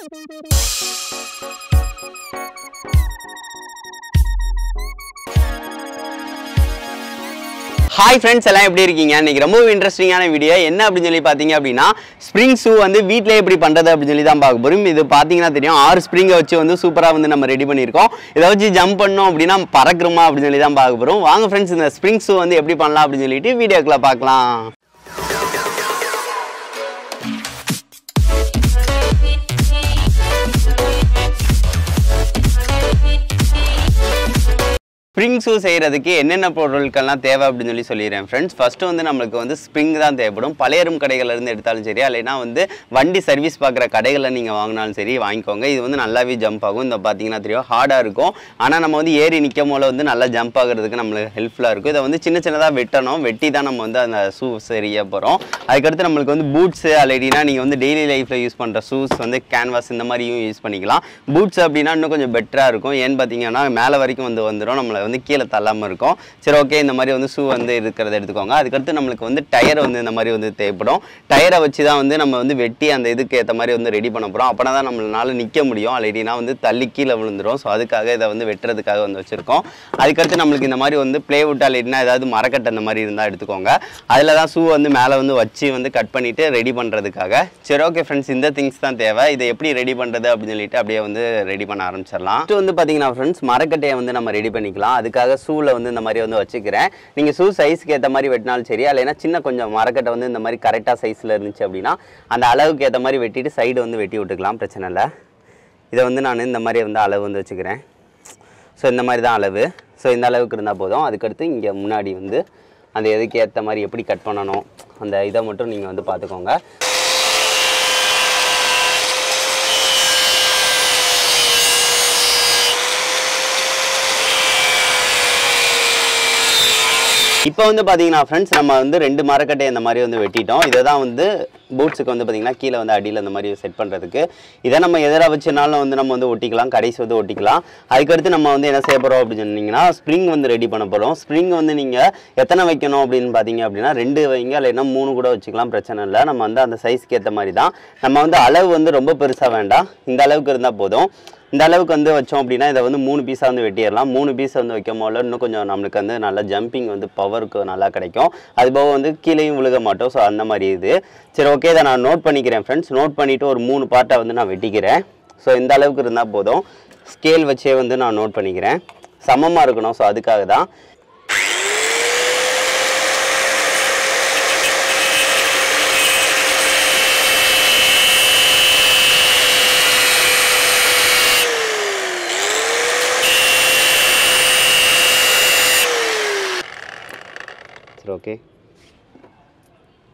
Hi friends, எல்லாம் எப்படி இருக்கீங்க? இன்னைக்கு ரொம்ப இன்ட்ரஸ்டிங்கான வீடியோ என்ன அப்படினு சொல்லி பாத்தீங்க அப்படினா ஸ்ப்ரிங் ஷூ வந்து வீட்லயே எப்படி பண்றது அப்படினு சொல்லி தான் பார்க்க போறோம். இது பாத்தீங்கன்னா தெரியும் 6 ஸ்ப்ரிங்க வச்சு வந்து சூப்பரா வந்து நம்ம ரெடி பண்ணிருக்கோம். இத வச்சு ஜம்ப் பண்ணோம் அப்படினா பறக்குறோமா அப்படினு சொல்லி தான் பார்க்க போறோம். வாங்க फ्रेंड्स இந்த ஸ்ப்ரிங் ஷூ வந்து எப்படி பண்ணலாம் அப்படினு சொல்லிட்டு வீடியோக்குள்ள பார்க்கலாம். ஸ்ப்ரிங் ஷூ செய்யறதுக்கு என்னென்ன பொருட்கள்லாம் தேவை அப்படின்னு சொல்லிடுறேன் ஃப்ரெண்ட்ஸ். ஃபர்ஸ்ட் வந்து நம்மளுக்கு வந்து ஸ்ப்ரிங் தான் தேவைப்படும். பழையரும் கடைகள்ல இருந்து எடுத்தாலும் சரி, இல்லைனா வந்து வண்டி சர்வீஸ் பார்க்குற கடைகளில் நீங்கள் வாங்கினாலும் சரி வாங்கிக்கோங்க. இது வந்து நல்லாவே ஜம்ப் ஆகும். இந்த பார்த்தீங்கன்னா தெரியும் ஹார்டாக இருக்கும். ஆனால் நம்ம வந்து ஏறி நிற்கும் போல வந்து நல்லா ஜம்ப் ஆகிறதுக்கு நம்மளுக்கு ஹெல்ப்ஃபுல்லாக இருக்கும். இதை வந்து சின்ன சின்னதாக வெட்டணும். வெட்டி தான் நம்ம வந்து அந்த ஷூ செய்ய போகிறோம். அதுக்கடுத்து நம்மளுக்கு வந்து பூட்ஸு அல்லைனா நீங்கள் வந்து டெய்லி லைஃப்பில் யூஸ் பண்ணுற ஷூஸ் வந்து கேன்வாஸ் இந்த மாதிரியும் யூஸ் பண்ணிக்கலாம். பூட்ஸ் அப்படின்னா இன்னும் கொஞ்சம் பெட்டராக இருக்கும். ஏன்னு பார்த்தீங்கன்னா மேலே வரைக்கும் வந்துடும், நம்மளை வந்து கீழே தள்ளாமல் இருக்கும். சரி ஓகே, இந்த மாதிரி வந்து ஷூ வந்து இருக்கிறத எடுத்துக்கோங்க. அதுக்கடுத்து நம்மளுக்கு வந்து டயர் வந்து இந்த மாதிரி வந்து தேவைப்படும். டயரை வச்சு தான் வந்து நம்ம வந்து வெட்டி அந்த இதுக்கு ஏற்ற மாதிரி வந்து ரெடி பண்ண போகிறோம். அப்படின்னா தான் நம்மளால நிற்க முடியும். இல்லைனா வந்து தள்ளி கீழே விழுந்துடும். ஸோ அதுக்காக இதை வந்து வெட்டுறதுக்காக வந்து வச்சுருக்கோம். அதுக்கடுத்து நம்மளுக்கு இந்த மாதிரி வந்து பிளேவுட் இல்லைனா ஏதாவது மரக்கட்டை அந்த மாதிரி இருந்தால் எடுத்துக்கோங்க. அதில் தான் ஷூ வந்து மேலே வந்து வச்சு வந்து கட் பண்ணிவிட்டு ரெடி பண்ணுறதுக்காக. சரி ஓகே ஃப்ரெண்ட்ஸ், இந்த திங்ஸ் தான் தேவை. இதை எப்படி ரெடி பண்ணுறது அப்படின்னு சொல்லிட்டு அப்படியே வந்து ரெடி பண்ண ஆரம்பிச்சிடலாம். இது வந்து பார்த்தீங்கன்னா ஃப்ரெண்ட்ஸ் மரக்கட்டையை வந்து நம்ம ரெடி பண்ணிக்கலாம். அதுக்காக ஷூவில் வந்து இந்த மாதிரி வந்து வச்சுக்கிறேன். நீங்கள் ஷூ சைஸ்க்கு ஏற்ற மாதிரி வெட்டினாலும் சரி, இல்லைனா சின்ன கொஞ்சம் மரக்கட்டை வந்து இந்த மாதிரி கரெக்டாக சைஸில் இருந்துச்சு அப்படின்னா அந்த அளவுக்கு ஏற்ற மாதிரி வெட்டிட்டு சைடு வந்து வெட்டி விட்டுக்கலாம், பிரச்சனை இல்லை. இதை வந்து நான் இந்த மாதிரி வந்து அளவு வந்து வச்சுக்கிறேன். ஸோ இந்த மாதிரி தான் அளவு. ஸோ இந்த அளவுக்கு இருந்தால் போதும். அதுக்கடுத்து இங்கே முன்னாடி வந்து அந்த எதுக்கு ஏற்ற மாதிரி எப்படி கட் பண்ணணும் அந்த இதை மட்டும் நீங்கள் வந்து பார்த்துக்கோங்க. இப்போ வந்து பார்த்தீங்கன்னா ஃப்ரெண்ட்ஸ் நம்ம வந்து 2 மரக்கட்டை இந்த மாதிரி வந்து வெட்டிட்டோம். இதை தான் வந்து பூட்ஸுக்கு வந்து பார்த்தீங்கன்னா கீழே வந்து அடியில் இந்த மாதிரி செட் பண்ணுறதுக்கு. இதை நம்ம எதிராக வச்சுனாலும் வந்து நம்ம வந்து ஒட்டிக்கலாம், கடைசி வந்து ஒட்டிக்கலாம். அதுக்கடுத்து நம்ம வந்து என்ன செய்ய போகிறோம் அப்படின்னு சொன்னீங்கன்னா ஸ்ப்ரிங் வந்து ரெடி பண்ண போகிறோம். ஸ்ப்ரிங் வந்து நீங்கள் எத்தனை வைக்கணும் அப்படின்னு பார்த்தீங்க அப்படின்னா 2 வைங்க, இல்லைன்னா 3 கூட வச்சுக்கலாம், பிரச்சனை இல்லை. நம்ம வந்து அந்த சைஸ்க்கு ஏற்ற மாதிரி தான். நம்ம வந்து அளவு வந்து ரொம்ப பெருசாக வேண்டாம், இந்த அளவுக்கு இருந்தால் போதும். இந்த அளவுக்கு வந்து வச்சோம் அப்படின்னா இதை வந்து 3 பீஸாக வந்து வெட்டிடலாம். 3 பீஸ் வந்து வைக்கும் போது இன்னும் கொஞ்சம் நம்மளுக்கு வந்து நல்லா ஜம்பிங் வந்து பவருக்கு நல்லா கிடைக்கும். அதுபோக வந்து கீழேயும் விழுக மாட்டோம். ஸோ அந்த மாதிரி இது. சரி ஓகே, இதை நான் நோட் பண்ணிக்கிறேன் ஃப்ரெண்ட்ஸ். நோட் பண்ணிவிட்டு ஒரு 3 பார்ட்டை வந்து நான் வெட்டிக்கிறேன். ஸோ இந்த அளவுக்கு இருந்தால் போதும். ஸ்கேல் வச்சே வந்து நான் நோட் பண்ணிக்கிறேன். சமமாக இருக்கணும். ஸோ அதுக்காக தான். ஓகே,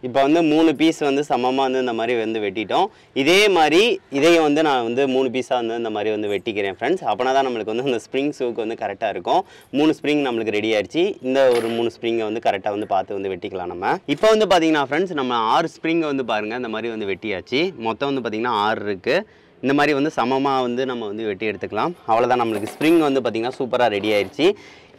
இப்போ வந்து 3 பீஸ் வந்து சமமாக வந்து இந்த மாதிரி வந்து வெட்டிட்டோம். இதே மாதிரி இதையும் வந்து நான் வந்து 3 பீஸாக வந்து இந்த மாதிரி வந்து வெட்டிக்கிறேன் ஃப்ரெண்ட்ஸ். அப்படின்னா தான் நம்மளுக்கு வந்து அந்த ஸ்ப்ரிங் ஷூக்கு வந்து கரெக்டாக இருக்கும். 3 ஸ்ப்ரிங் நம்மளுக்கு ரெடி ஆயிடுச்சு. இந்த ஒரு 3 ஸ்ப்ரிங்கை வந்து கரெக்டாக வந்து பார்த்து வந்து வெட்டிக்கலாம் நம்ம. இப்போ வந்து பார்த்தீங்கன்னா ஃப்ரெண்ட்ஸ் நம்ம 6 ஸ்ப்ரிங்கை வந்து பாருங்கள் இந்த மாதிரி வந்து வெட்டியாச்சு. மொத்தம் வந்து பார்த்திங்கன்னா 6 இருக்குது. இந்த மாதிரி வந்து சமமாக வந்து நம்ம வந்து வெட்டி எடுத்துக்கலாம். அவ்வளோதான், நம்மளுக்கு ஸ்ப்ரிங் வந்து பார்த்திங்கன்னா சூப்பராக ரெடி ஆயிடுச்சு.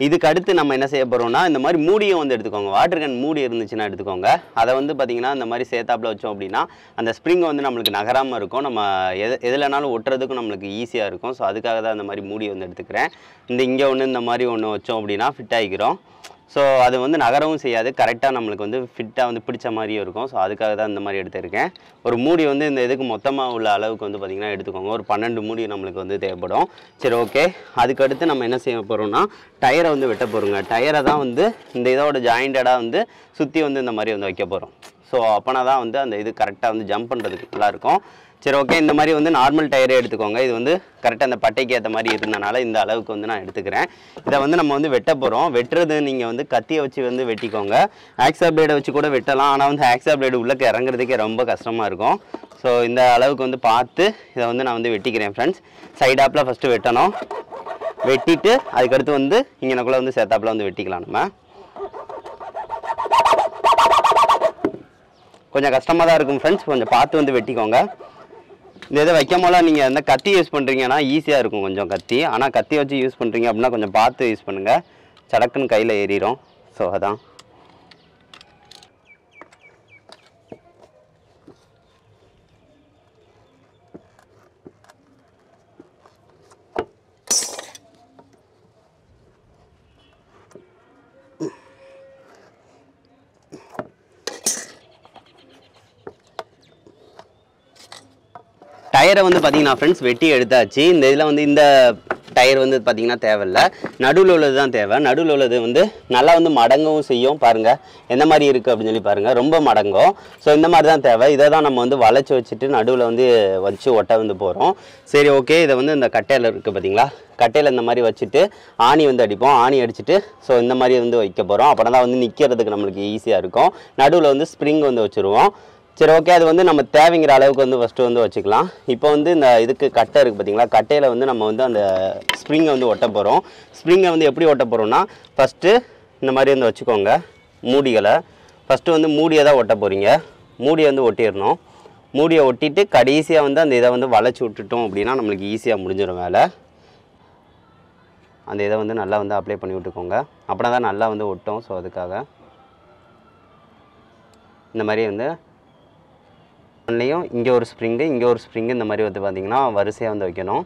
இதுக்கு அடுத்து நம்ம என்ன செய்ய போகிறோம்னா இந்த மாதிரி மூடியும் வந்து எடுத்துக்கோங்க. வாட்டர் கேன் மூடி இருந்துச்சுன்னா எடுத்துக்கோங்க. அதை வந்து பார்த்திங்கன்னா இந்த மாதிரி சேத்தாப்பில் வச்சோம் அப்படின்னா அந்த ஸ்ப்ரிங் வந்து நம்மளுக்கு நகராமல் இருக்கும். நம்ம எதுலனாலும் ஒட்டுறதுக்கும் நம்மளுக்கு ஈஸியாக இருக்கும். ஸோ அதுக்காக தான் இந்த மாதிரி மூடி வந்து எடுத்துக்கிறேன். இங்கே ஒன்று இந்த மாதிரி ஒன்று வச்சோம் அப்படின்னா ஃபிட் ஆகிக்கிறோம். ஸோ அது வந்து நகரவும் செய்யாது, கரெக்டாக நம்மளுக்கு வந்து ஃபிட்டாக வந்து பிடிச்ச மாதிரியும் இருக்கும். ஸோ அதுக்காக தான் இந்த மாதிரி எடுத்துருக்கேன். ஒரு மூடி வந்து இந்த இதுக்கு மொத்தமாக உள்ள அளவுக்கு வந்து பார்த்திங்கன்னா எடுத்துக்கோங்க. ஒரு 12 மூடி நம்மளுக்கு வந்து தேவைப்படும். சரி ஓகே, அதுக்கடுத்து நம்ம என்ன செய்ய போகிறோம்னா டயரை வந்து வெட்ட போகிறோங்க. டயரை தான் வந்து இந்த இதோட ஜாயிண்டடாக வந்து சுற்றி வந்து இந்த மாதிரி வந்து வைக்க போகிறோம். ஸோ அப்போனா தான் வந்து அந்த இது கரெக்டாக வந்து ஜம்ப் பண்ணுறதுக்கு நல்லாயிருக்கும். சரி ஓகே, இந்த மாதிரி வந்து நார்மல் டயரே எடுத்துக்கோங்க. இது வந்து கரெக்டாக அந்த பட்டைக்கு ஏற்ற மாதிரி இருந்தனால இந்த அளவுக்கு வந்து நான் எடுத்துக்கிறேன். இதை வந்து நம்ம வந்து வெட்ட போகிறோம். வெட்டுறது நீங்கள் வந்து கத்தியை வச்சு வந்து வெட்டிக்கோங்க. ஆக்ஸா பிளேடை வச்சு கூட வெட்டலாம். ஆனால் வந்து ஆக்ஸா பிளேடு உள்ளே இறங்குறதுக்கே ரொம்ப கஷ்டமாக இருக்கும். ஸோ இந்த அளவுக்கு வந்து பார்த்து இதை வந்து நான் வந்து வெட்டிக்கிறேன் ஃப்ரெண்ட்ஸ். சைடாப்பில் ஃபஸ்ட்டு வெட்டணும். வெட்டிட்டு அதுக்கடுத்து வந்து இங்கனக்குள்ளே வந்து சேத்தாப்பில் வந்து வெட்டிக்கலாம். நம்ம கொஞ்சம் கஷ்டமாக தான் இருக்கும் ஃப்ரெண்ட்ஸ், கொஞ்சம் பார்த்து வந்து வெட்டிக்கோங்க. இந்த இதை வைக்கும் போல நீங்கள் எந்த கத்தி யூஸ் பண்ணுறீங்கன்னா ஈஸியாக இருக்கும் கொஞ்சம் கத்தி. ஆனால் கத்தி வச்சு யூஸ் பண்ணுறீங்க அப்படின்னா கொஞ்சம் பார்த்து யூஸ் பண்ணுங்கள், சடக்குன்னு கையில் ஏறிடும். ஸோ அதான். டயரை வந்து பார்த்தீங்கன்னா ஃப்ரெண்ட்ஸ் வெட்டி எடுத்தாச்சு. இந்த இதில் வந்து இந்த டயர் வந்து பார்த்தீங்கன்னா தேவையில்லை, நடுவில் உள்ளது தான் தேவை. நடுவில் உள்ளது வந்து நல்லா வந்து மடங்கவும் செய்யும். பாருங்கள் எந்த மாதிரி இருக்குது அப்படின்னு சொல்லி பாருங்கள், ரொம்ப மடங்கும். ஸோ இந்த மாதிரி தான் தேவை. இதை தான் நம்ம வந்து வளைச்சி வச்சுட்டு நடுவில் வந்து வச்சு ஒட்ட வந்து போகிறோம். சரி ஓகே, இதை வந்து இந்த கட்டையில் இருக்குது பார்த்தீங்களா, கட்டையில் இந்த மாதிரி வச்சுட்டு ஆணி வந்து அடிப்போம். ஆணி அடிச்சுட்டு ஸோ இந்த மாதிரி வந்து வைக்க போகிறோம். அப்புறம் தான் வந்து நிற்கிறதுக்கு நம்மளுக்கு ஈஸியாக இருக்கும். நடுவில் வந்து ஸ்ப்ரிங் வந்து வச்சுருவோம். சரி ஓகே, அது வந்து நம்ம தேவைங்கிற அளவுக்கு வந்து ஃபஸ்ட்டு வந்து வச்சுக்கலாம். இப்போ வந்து இந்த இதுக்கு கட்டை இருக்குது பார்த்தீங்களா, கட்டையில் வந்து நம்ம வந்து அந்த ஸ்ப்ரிங்கை வந்து ஒட்ட போகிறோம். ஸ்ப்ரிங்கை வந்து எப்படி ஒட்ட போகிறோம்னா, ஃபஸ்ட்டு இந்த மாதிரி வந்து வச்சுக்கோங்க மூடிகளை. ஃபஸ்ட்டு வந்து மூடியை தான் ஒட்ட போகிறீங்க. மூடியை வந்து ஒட்டிடணும். மூடியை ஒட்டிட்டு கடைசியாக வந்து அந்த இதை வந்து வளைச்சி விட்டுட்டோம் அப்படின்னா நம்மளுக்கு ஈஸியாக முடிஞ்சிடும் வேலை. அந்த இதை வந்து நல்லா வந்து அப்ளை பண்ணி விட்டுக்கோங்க, அப்படின்னா தான் நல்லா வந்து ஒட்டும். ஸோ அதுக்காக இந்த மாதிரி வந்து இங்கே ஒரு ஸ்ப்ரிங்கு, இங்கே ஒரு ஸ்ப்ரிங்கு, இந்த மாதிரி வந்து பார்த்திங்கன்னா வரிசையாக வந்து வைக்கணும்.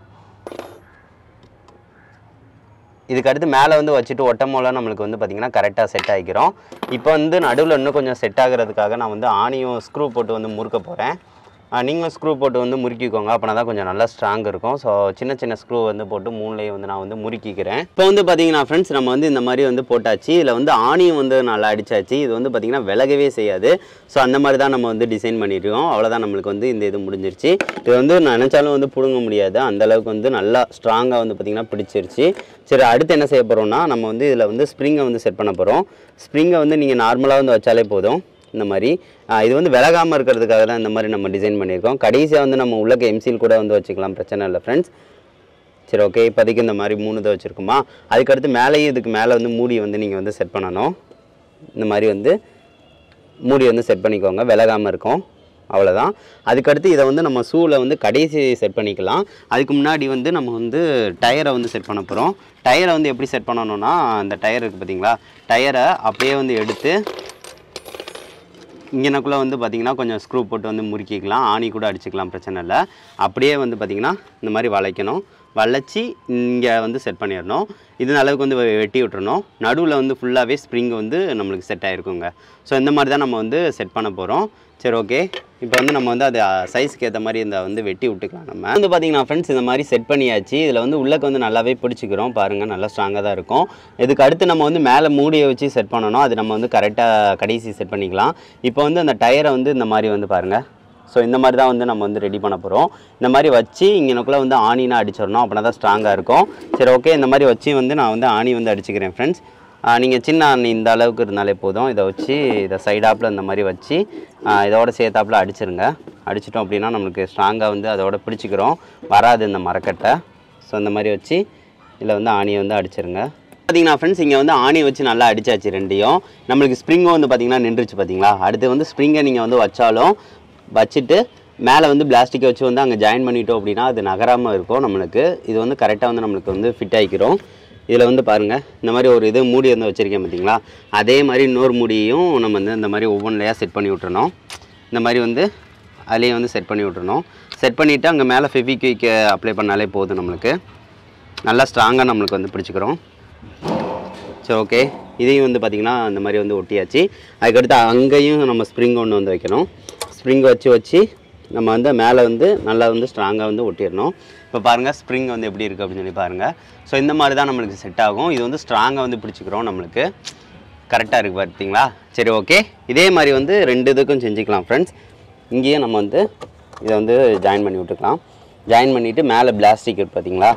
இதுக்கு அடுத்து மேலே வந்து வச்சுட்டு ஒட்டமோலாம் நம்மளுக்கு வந்து பார்த்திங்கன்னா கரெக்டாக செட் ஆகிக்கிறோம். இப்போ வந்து நடுவில் இன்னும் கொஞ்சம் செட் ஆகிறதுக்காக நான் வந்து ஆணியும் ஸ்க்ரூ போட்டு வந்து முறுக்க போகிறேன். நீங்களும் ஸ்க்ரூ போட்டு வந்து முறுக்கிக்கோங்க, அப்படின்னா தான் கொஞ்சம் நல்லா ஸ்ட்ராங் இருக்கும். ஸோ சின்ன சின்ன ஸ்க்ரூ வந்து போட்டு மூணுலேயும் வந்து நான் வந்து முறுக்கிக்கிறேன். இப்போ வந்து பார்த்திங்கன்னா ஃப்ரெண்ட்ஸ் நம்ம வந்து இந்த மாதிரி வந்து போட்டாச்சு. இதில் வந்து ஆணியும் வந்து நல்லா அடித்தாச்சு. இது வந்து பார்த்திங்கன்னா விலகவே செய்யாது. ஸோ அந்த மாதிரி தான் நம்ம வந்து டிசைன் பண்ணியிருக்கோம். அவ்வளோதான், நம்மளுக்கு வந்து இந்த இது முடிஞ்சிருச்சு. இது வந்து நினச்சாலும் வந்து பிடுங்க முடியாது, அந்தளவுக்கு வந்து நல்லா ஸ்ட்ராங்காக வந்து பார்த்திங்கன்னா பிடிச்சிருச்சு. சரி, அடுத்து என்ன செய்ய போகிறோம்னா, நம்ம வந்து இதில் வந்து ஸ்ப்ரிங்கை வந்து செட் பண்ண போகிறோம். ஸ்ப்ரிங்கை வந்து நீங்கள் நார்மலாக வந்து வச்சாலே போதும். இந்த மாதிரி இது வந்து விலகாமல் இருக்கிறதுக்காக தான் இந்த மாதிரி நம்ம டிசைன் பண்ணியிருக்கோம். கடைசியாக வந்து நம்ம உள்ளக்க எம்சில் கூட வந்து வச்சுக்கலாம், பிரச்சனை இல்லை ஃப்ரெண்ட்ஸ். சரி ஓகே, இப்போதைக்கு இந்த மாதிரி 3 இதை வச்சுருக்குமா. அதுக்கடுத்து மேலேயும் இதுக்கு மேலே வந்து மூடி வந்து நீங்கள் வந்து செட் பண்ணணும். இந்த மாதிரி வந்து மூடி வந்து செட் பண்ணிக்கோங்க, விலகாமல் இருக்கும். அவ்வளோதான். அதுக்கடுத்து இதை வந்து நம்ம ஷூவில் வந்து கடைசி செட் பண்ணிக்கலாம். அதுக்கு முன்னாடி வந்து நம்ம வந்து டயரை வந்து செட் பண்ண போகிறோம். டயரை வந்து எப்படி செட் பண்ணணும்னா, அந்த டயர் இருக்குது பார்த்தீங்களா, டயரை அப்படியே வந்து எடுத்து இங்கனக்குள்ளே வந்து பார்த்திங்கன்னா கொஞ்சம் ஸ்க்ரூ போட்டு வந்து முறுக்கிக்கலாம், ஆணி கூட அடிச்சுக்கலாம், பிரச்சனை இல்லை. அப்படியே வந்து பார்த்திங்கன்னா இந்த மாதிரி வளைக்கணும். வளைச்சி இங்கே வந்து செட் பண்ணிடணும். இது அளவுக்கு வந்து வெட்டி விட்டுறணும். நடுவில் வந்து ஃபுல்லாகவே ஸ்ப்ரிங் வந்து நம்மளுக்கு செட் ஆகிருக்குங்க. ஸோ இந்த மாதிரி தான் நம்ம வந்து செட் பண்ண போகிறோம். சரி ஓகே, இப்போ வந்து நம்ம வந்து அது சைஸ்க்கு ஏற்ற மாதிரி இந்த வந்து வெட்டி விட்டுக்கலாம். நம்ம வந்து பார்த்திங்கன்னா ஃப்ரெண்ட்ஸ் இந்த மாதிரி செட் பண்ணியாச்சு. இதில் வந்து உள்ளக்கு வந்து நல்லாவே பிடிச்சிக்கிறோம். பாருங்கள், நல்லா ஸ்ட்ராங்காக தான் இருக்கும். இதுக்கு அடுத்து நம்ம வந்து மேலே மூடியை வச்சு செட் பண்ணணும். அது நம்ம வந்து கரெக்டாக கடைசி செட் பண்ணிக்கலாம். இப்போ வந்து அந்த டயரை வந்து இந்த மாதிரி வந்து பாருங்கள். ஸோ இந்த மாதிரி தான் வந்து நம்ம வந்து ரெடி பண்ண போகிறோம். இந்த மாதிரி வச்சு இங்கனக்குள்ளே வந்து ஆணினா அடிச்சிடணும், அப்படின்னா தான் ஸ்ட்ராங்காக இருக்கும். சரி ஓகே, இந்த மாதிரி வச்சு வந்து நான் வந்து ஆணி வந்து அடிச்சுக்கிறேன் ஃப்ரெண்ட்ஸ். நீங்கள் சின்ன ஆணி இந்த அளவுக்கு இருந்தாலே போதும். இதை வச்சு இதை சைடாப்பில் இந்த மாதிரி வச்சு இதோட சேர்த்தாப்பில் அடிச்சிருங்க. அடிச்சிட்டோம் அப்படின்னா நம்மளுக்கு ஸ்ட்ராங்காக வந்து அதோட பிடிச்சிக்கிறோம், வராது இந்த மரக்கட்டை. ஸோ இந்த மாதிரி வச்சு இதில் வந்து ஆணியை வந்து அடிச்சிருங்க. பார்த்தீங்கன்னா ஃப்ரெண்ட்ஸ், இங்கே வந்து ஆணி வச்சு நல்லா அடித்தாச்சு ரெண்டையும். நம்மளுக்கு ஸ்ப்ரிங்கும் வந்து பார்த்திங்கன்னா நின்றுச்சு பார்த்தீங்களா. அடுத்து வந்து ஸ்ப்ரிங்கை நீங்கள் வந்து வச்சாலும் வச்சுட்டு மேலே வந்து பிளாஸ்டிக்கை வச்சு வந்து அங்கே ஜாயின் பண்ணிட்டோம் அப்படின்னா அது நகராமல் இருக்கும். நம்மளுக்கு இது வந்து கரெக்டாக வந்து நம்மளுக்கு வந்து ஃபிட் ஆகிக்கிறோம். இதில் வந்து பாருங்கள், இந்த மாதிரி ஒரு இது மூடி வந்து வச்சுருக்கேன் பார்த்தீங்களா, அதே மாதிரி இன்னொரு மூடியையும் நம்ம வந்து இந்த மாதிரி ஒவ்வொன்றையாக செட் பண்ணி விட்டுறணும். இந்த மாதிரி வந்து அதுலேயும் வந்து செட் பண்ணி விட்டுறணும். செட் பண்ணிவிட்டு அங்கே மேலே ஃபெவிக்விக் அப்ளை பண்ணாலே போதும். நம்மளுக்கு நல்லா ஸ்ட்ராங்காக நம்மளுக்கு வந்து பிடிச்சிக்கிறோம். சரி ஓகே, இதையும் வந்து பார்த்திங்கன்னா இந்த மாதிரி வந்து ஒட்டியாச்சு. அதுக்கடுத்து அங்கேயும் நம்ம ஸ்ப்ரிங் ஒன்று வந்து வைக்கணும். ஸ்ப்ரிங் வச்சு நம்ம வந்து மேலே வந்து நல்லா வந்து ஸ்ட்ராங்காக வந்து ஒட்டிடணும். இப்போ பாருங்கள் ஸ்ப்ரிங் வந்து எப்படி இருக்குது அப்படின்னு சொல்லி பாருங்கள். ஸோ இந்த மாதிரி தான் நம்மளுக்கு செட் ஆகும். இது வந்து ஸ்ட்ராங்காக வந்து பிடிச்சிக்கிறோம், நம்மளுக்கு கரெக்டாக இருக்குது பார்த்தீங்களா. சரி ஓகே, இதே மாதிரி வந்து 2 இதுக்கும் செஞ்சுக்கலாம் ஃப்ரெண்ட்ஸ். இங்கேயும் நம்ம வந்து இதை வந்து ஜாயின் பண்ணி விட்டுக்கலாம். ஜாயின் பண்ணிவிட்டு மேலே பிளாஸ்டிக் இருக்குது பார்த்தீங்களா,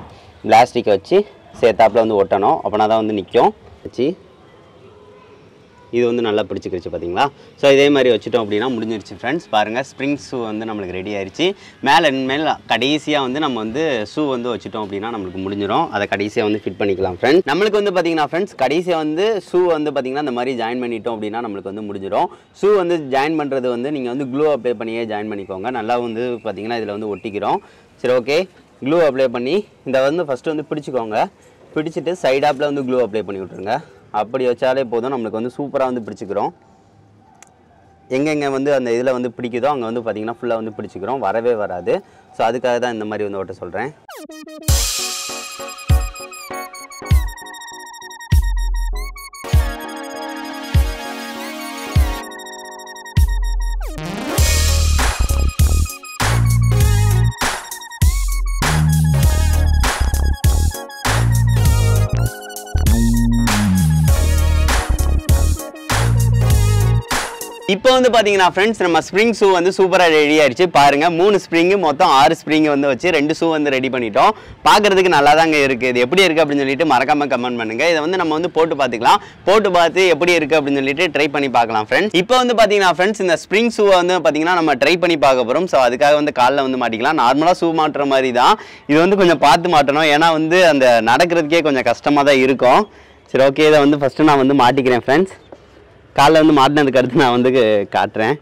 பிளாஸ்டிக்கை வச்சு சேர்த்தாப்பில் வந்து ஒட்டணும், அப்படின்னா தான் வந்து நிற்கும். வச்சு இது வந்து நல்லா பிடிச்சிக்கிடுச்சு பார்த்தீங்களா. ஸோ இதே மாதிரி வச்சுட்டோம் அப்படின்னா முடிஞ்சிருச்சு ஃப்ரெண்ட்ஸ். பாருங்கள், ஸ்ப்ரிங் ஷூ வந்து நம்மளுக்கு ரெடி ஆயிடுச்சு. மேலே கடைசியாக வந்து நம்ம வந்து ஷூ வந்து வச்சுட்டோம் அப்படின்னா நம்மளுக்கு முடிஞ்சிடும். அதை கடைசியாக வந்து ஃபிட் பண்ணிக்கலாம் ஃப்ரெண்ட்ஸ். நம்மளுக்கு வந்து பார்த்திங்கன்னா ஃப்ரெண்ட்ஸ் கடைசியாக வந்து ஷூ வந்து பார்த்திங்கன்னா இந்த மாதிரி ஜாயின் பண்ணிட்டோம் அப்படின்னா நம்மளுக்கு வந்து முடிஞ்சிடும். ஷூ வந்து ஜாயின் பண்ணுறது வந்து நீங்கள் வந்து க்ளூ அப்ளை பண்ணியே ஜாயின் பண்ணிக்கோங்க. நல்லா வந்து பார்த்திங்கன்னா இதில் வந்து ஒட்டிக்கிறோம். சரி ஓகே, க்ளூ அப்ளை பண்ணி இதை வந்து ஃபஸ்ட்டு வந்து பிடிச்சிக்கோங்க. பிடிச்சிட்டு சைடாப்பில் வந்து க்ளூ அப்ளை பண்ணி விட்ருங்க. அப்படி வச்சாலே போதும், நம்மளுக்கு வந்து சூப்பராக வந்து பிடிச்சிக்கிறோம். எங்கெங்கே வந்து அந்த இதில் வந்து பிடிக்குதோ அங்கே வந்து பார்த்திங்கன்னா ஃபுல்லாக வந்து பிடிச்சிக்கிறோம், வரவே வராது. ஸோ அதுக்காக தான் இந்த மாதிரி வந்து ஓட்ட சொல்கிறேன். இப்போ வந்து பார்த்தீங்கன்னா ஃப்ரெண்ட்ஸ் நம்ம ஸ்ப்ரிங் ஷூ வந்து சூப்பராக ரெடி ஆயிடுச்சு பாருங்கள். 3 ஸ்ப்ரிங்கு மொத்தம் 6 ஸ்ப்ரிங் வந்து வச்சு 2 ஷூ வந்து ரெடி பண்ணிட்டோம். பார்க்குறதுக்கு நல்லா தாங்க இருக்குது. இது எப்படி இருக்குது அப்படின்னு சொல்லிட்டு மறக்காமல் கமெண்ட் பண்ணுங்கள். இதை வந்து நம்ம வந்து போட்டு பார்த்துக்கலாம். போட்டு பார்த்து எப்படி இருக்குது அப்படின்னு சொல்லிட்டு ட்ரை பண்ணி பார்க்கலாம் ஃப்ரெண்ட்ஸ். இப்போ வந்து பார்த்தீங்கன்னா ஃப்ரெண்ட்ஸ் இந்த ஸ்ப்ரிங் ஷூவை வந்து பார்த்தீங்கன்னா நம்ம ட்ரை பண்ணி பார்க்க போகிறோம். ஸோ அதுக்காக வந்து காலில் வந்து மாட்டிக்கலாம். நார்மலாக ஷூ மாட்டுற மாதிரி தான். இது வந்து கொஞ்சம் பார்த்து மாட்டணும். ஏன்னா வந்து அந்த நடக்கிறதுக்கே கொஞ்சம் கஷ்டமாக தான் இருக்கும். சரி ஓகே, இதை வந்து ஃபஸ்ட்டு நான் வந்து மாட்டிக்கிறேன் ஃப்ரெண்ட்ஸ். காலில் வந்து மாட்டினதுக்கு அடுத்து நான் வந்து காட்டுறேன்.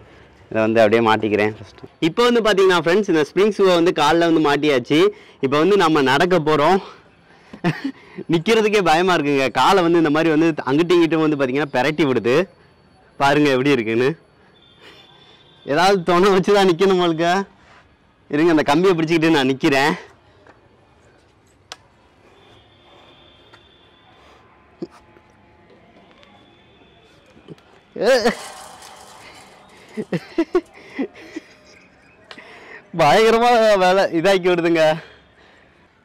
இதை வந்து அப்படியே மாட்டிக்கிறேன் ஃபஸ்ட்டு. இப்போ வந்து பார்த்தீங்கன்னா ஃப்ரெண்ட்ஸ் இந்த ஸ்ப்ரிங் ஷூவை வந்து காலில் வந்து மாட்டியாச்சு. இப்போ வந்து நம்ம நடக்க போகிறோம். நிற்கிறதுக்கே பயமாக இருக்குங்க. காலை வந்து இந்த மாதிரி வந்து அங்கிட்டும் இங்கிட்டும் வந்து பார்த்தீங்கன்னா பெரட்டி விடுது. பாருங்கள் எப்படி இருக்குன்னு. ஏதாவது துணை வச்சு தான் நிற்கணும் உங்களுக்கு. இருங்க, அந்த கம்பியை பிடிச்சிக்கிட்டு நான் நிற்கிறேன். பயங்கரமாக வேலை இதாக்கி விடுதுங்க.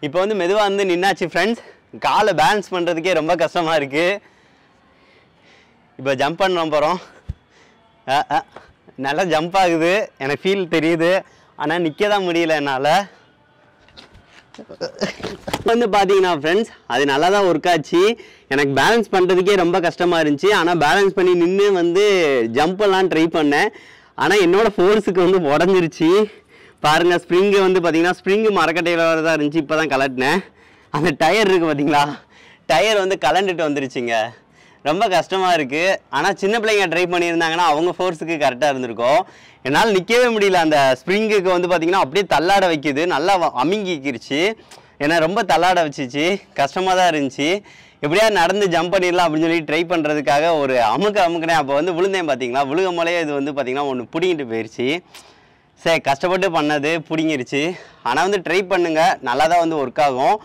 இப்போ வந்து மெதுவாக வந்து நின்னாச்சு ஃப்ரெண்ட்ஸ். காலை பேலன்ஸ் பண்ணுறதுக்கே ரொம்ப கஷ்டமாக இருக்குது. இப்போ ஜம்ப் பண்ண போகிறோம். நல்லா ஜம்ப் ஆகுது, எனக்கு ஃபீல் தெரியுது. ஆனால் நிற்க தான் முடியல என்னால். வந்து பார்த்தீங்கன்னா ஃப்ரெண்ட்ஸ் அது நல்லா தான் ஒர்க் ஆச்சு. எனக்கு பேலன்ஸ் பண்ணுறதுக்கே ரொம்ப கஷ்டமாக இருந்துச்சு. ஆனால் பேலன்ஸ் பண்ணி நின்று வந்து ஜம்ப்பெல்லாம் ட்ரை பண்ணேன். ஆனால் என்னோடய ஃபோர்ஸுக்கு வந்து உடஞ்சிருச்சு. பாருங்கள், ஸ்ப்ரிங்கு வந்து பார்த்தீங்கன்னா ஸ்ப்ரிங்கு மரக்கட்டையில் தான் இருந்துச்சு. இப்போ தான் கலட்டினேன். அந்த டயர் இருக்குது பார்த்தீங்களா, டயர் வந்து கலண்டுட்டு வந்துருச்சுங்க. ரொம்ப கஷ்டமாக இருக்குது. ஆனால் சின்ன பிள்ளைங்க ட்ரை பண்ணியிருந்தாங்கன்னா அவங்க ஃபோர்ஸுக்கு கரெக்டாக இருந்திருக்கும். என்னால் நிற்கவே முடியல. அந்த ஸ்ப்ரிங்குக்கு வந்து பார்த்திங்கன்னா அப்படியே தள்ளாட வைக்கிது. நல்லா அமுங்கிக்கிருச்சு. ஏன்னா ரொம்ப தள்ளாட வச்சிச்சு. கஷ்டமாக தான் இருந்துச்சு. எப்படியாவது நடந்து ஜம்ப் பண்ணிடலாம் அப்படின்னு சொல்லி ட்ரை பண்ணுறதுக்காக ஒரு அமுக்கினேன். அப்போ வந்து விழுந்தேன் பார்த்தீங்களா. விழுகும் போலே இது வந்து பார்த்திங்கன்னா ஒன்று பிடிங்கிட்டு போயிடுச்சு. சரி, கஷ்டப்பட்டு பண்ணது பிடிங்கிருச்சு. ஆனால் வந்து ட்ரை பண்ணுங்கள், நல்லா தான் வந்து ஒர்க் ஆகும்.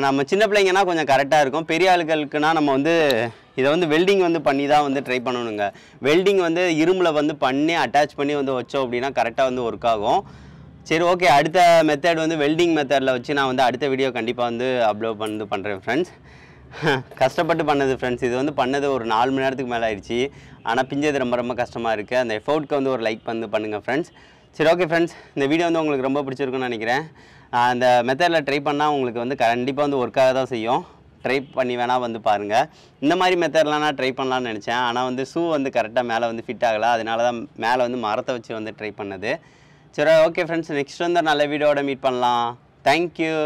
நம்ம சின்ன பிள்ளைங்கன்னா கொஞ்சம் கரெக்டாக இருக்கும். பெரிய ஆளுகளுக்குனா நம்ம வந்து இதை வந்து வெல்டிங் வந்து பண்ணி தான் வந்து ட்ரை பண்ணணுங்க. வெல்டிங் வந்து இரும்பில் வந்து பண்ணி அட்டாச் பண்ணி வந்து வச்சோம் அப்படின்னா கரெக்டாக வந்து ஒர்க் ஆகும். சரி ஓகே, அடுத்த மெத்தட் வந்து வெல்டிங் மெத்தடில் வச்சு நான் வந்து அடுத்த வீடியோ கண்டிப்பாக வந்து அப்லோட் வந்து பண்ணுறேன் ஃப்ரெண்ட்ஸ். கஷ்டப்பட்டு பண்ணது ஃப்ரெண்ட்ஸ். இது வந்து பண்ணது ஒரு 4 மணி நேரத்துக்கு மேலே ஆயிடுச்சு. ஆனால் பிஞ்சது ரொம்ப ரொம்ப கஷ்டமாக இருக்குது. அந்த எஃபோர்ட்க்கு வந்து ஒரு லைக் வந்து பண்ணுங்கள் ஃப்ரெண்ட்ஸ். சரி ஓகே ஃப்ரெண்ட்ஸ், இந்த வீடியோ வந்து உங்களுக்கு ரொம்ப பிடிச்சிருக்குன்னு நினைக்கிறேன். அந்த மெத்தடில் ட்ரை பண்ணால் உங்களுக்கு வந்து கண்டிப்பாக வந்து ஒர்க்காக தான் செய்யும். ட்ரை பண்ணி வேணால் வந்து பாருங்கள். இந்த மாதிரி மெத்தட்லாம் நான் ட்ரை பண்ணலான்னு நினச்சேன். ஆனால் வந்து ஷூ வந்து கரெக்டாக மேலே வந்து ஃபிட் ஆகலை. அதனால தான் மேலே வந்து மரத்தை வச்சு வந்து ட்ரை பண்ணது. சரி ஓகே ஃப்ரெண்ட்ஸ், நெக்ஸ்ட் வந்து நல்ல வீடியோவோட மீட் பண்ணலாம். தேங்க்யூ.